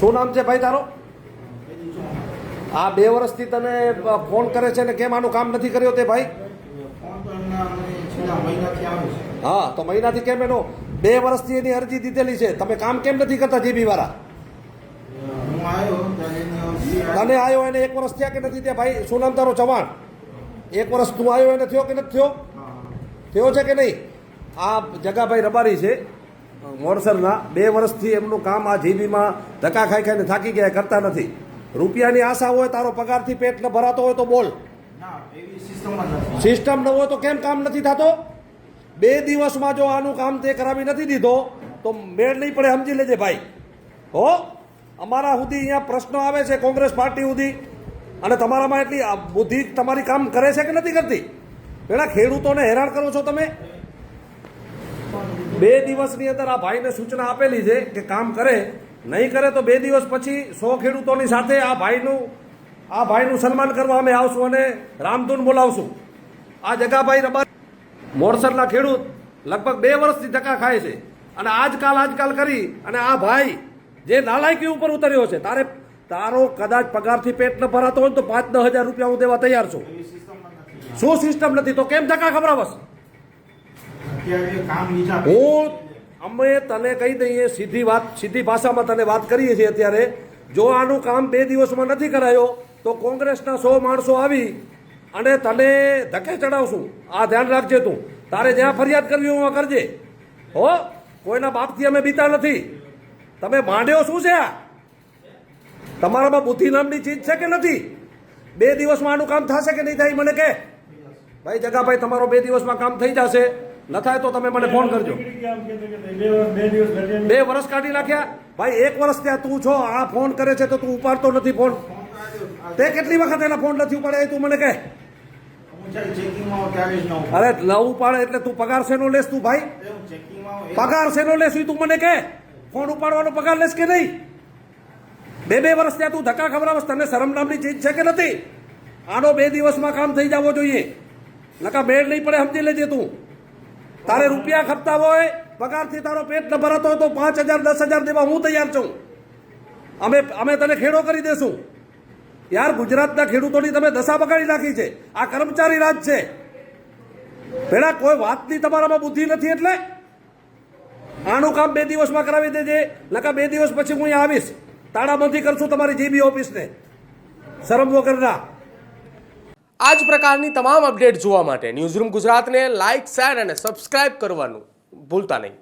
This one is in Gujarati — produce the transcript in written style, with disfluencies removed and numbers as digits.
શું નામ છે ભાઈ તારો? આ 2 વર્ષથી તને ફોન કરે છે ને કેમ આનું કામ નથી કર્યો તે ભાઈ? હા, તો મહિનાથી કેમ એનો 2 વર્ષથી એની અરજી દીધેલી છે, તમે કામ કેમ નથી કરતા જીબી વાળા? તને આવ્યો એને 1 વર્ષ થયા કે નથી થયા ભાઈ? શું નામ તારો? ચવાણ. 1 વર્ષ તું આવ્યો એને થયો કે નથી થયો? થયો છે કે નહીં? આ જગાભાઈ રબારી છે મોરસરના, 2 વર્ષથી એમનું કામ આ જીબીમાં ધક્કા ખાઈ ખાઈને થાકી ગયા, કરતા નથી. રૂપિયાની આશા હોય, તારો પગારથી પેટ ન ભરાતો હોય તો બોલ. સિસ્ટમ ન હોય તો કેમ કામ નથી થતો? 2 દિવસમાં જો આનું કામ તે કરાવી નથી દીધો તો મેળ નહીં પડે, સમજી લેજે ભાઈ. હો, અમારા સુધી અહીંયા પ્રશ્નો આવે છે કોંગ્રેસ પાર્ટી સુધી, અને તમારામાં એટલી બુદ્ધિ તમારી કામ કરે છે કે નથી કરતી? પેલા ખેડૂતોને હેરાન કરો છો તમે. 2 દિવસની અંદર આ ભાઈને સૂચના આપેલી છે કે કામ કરે, નહીં કરે તો 2 દિવસ પછી 100 ખેડૂતોની સાથે આ ભાઈનું સન્માન કરવા અમે આવશું અને રામધૂન બોલાવશું. આ જગાભાઈ રબારી મોરસરના ખેડૂત લગભગ 2 વર્ષથી ધક્કા ખાય છે, અને આજકાલ કરી અને આ ભાઈ જે નાલાયકી ઉપર ઉતર્યો છે, તારો કદાચ પગારથી પેટ ન ભરાતો હોય તો 5-10 હજાર રૂપિયા હું દેવા તૈયાર છું. શું સિસ્ટમ નથી તો કેમ ધક્કા ખવડાવસ? અમે તને કહી દઈએ સીધી ભાષામાં તને વાત કરીએ છીએ અત્યારે. જો આનું કામ 2 દિવસમાં નથી કરાયો તો કોંગ્રેસના 100 માણસો આવી અને તને ધક્કે ચડાવશું. આ ધ્યાન રાખજે તું. તારે જ્યાં ફરિયાદ કરવી હું કરજે. હો, કોઈના બાપથી અમે બીતા નથી. તમે માંડ્યો શું છે? આ તમારામાં બુદ્ધિ નામની ચીજ છે કે નથી? 2 દિવસમાં આનું કામ થશે કે નહીં થાય મને કે? ભાઈ જગાભાઈ, તમારો 2 દિવસમાં કામ થઈ જશે. ન થાય તો તમે મને ફોન કરજો. 2 વર્ષ કાઢી નાખ્યા ભાઈ. 1 વર્ષ ત્યાં તું છો, આ ફોન કરે છે તો તું ઉપાડતો નથી ફોન. તે કેટલી વખત એના ફોન નથી ઉપાડે તું મને કહે? અરે ન ઉપાડે એટલે તું પગાર શેનો લેસ તું ભાઈ? પગાર શેનો લેસ તું મને કહે? ફોન ઉપાડવાનો પગાર લેસ કે નહીં? 2 વર્ષ ત્યાં તું ધક્કા ખવડાવસ. તને શરમ નામની ચીજ છે કે નથી? આનો 2 દિવસમાં કામ થઈ જવો જોઈએ, નકા મેળ નહીં પડે, સમજી લેજે તું. તારે રૂપિયા ખપતા હોય, પગારથી તારો પેટ ન ભરાતો હોય તો 5,000 10,000 દેવા હું તૈયાર છું. અમે તને ખેડો કરી દેશું. યાર, ગુજરાતના ખેડૂતોની તમે દશા બગાડી નાખી છે. આ કર્મચારી રાજ છે. પેલા કોઈ વાતની તમારામાં બુદ્ધિ નથી એટલે આનું કામ 2 દિવસમાં કરાવી દેજે, નકા 2 દિવસ પછી હું અહીંયા આવીશ. તાળાબંધી કરશું તમારી જીબી ઓફિસને, શરમ વગરના. આ જ પ્રકારની તમામ અપડેટ જોવા માટે ન્યૂઝરૂમ ગુજરાતને લાઇક, શેર અને સબસ્ક્રાઇબ કરવાનું ભૂલતા નહીં.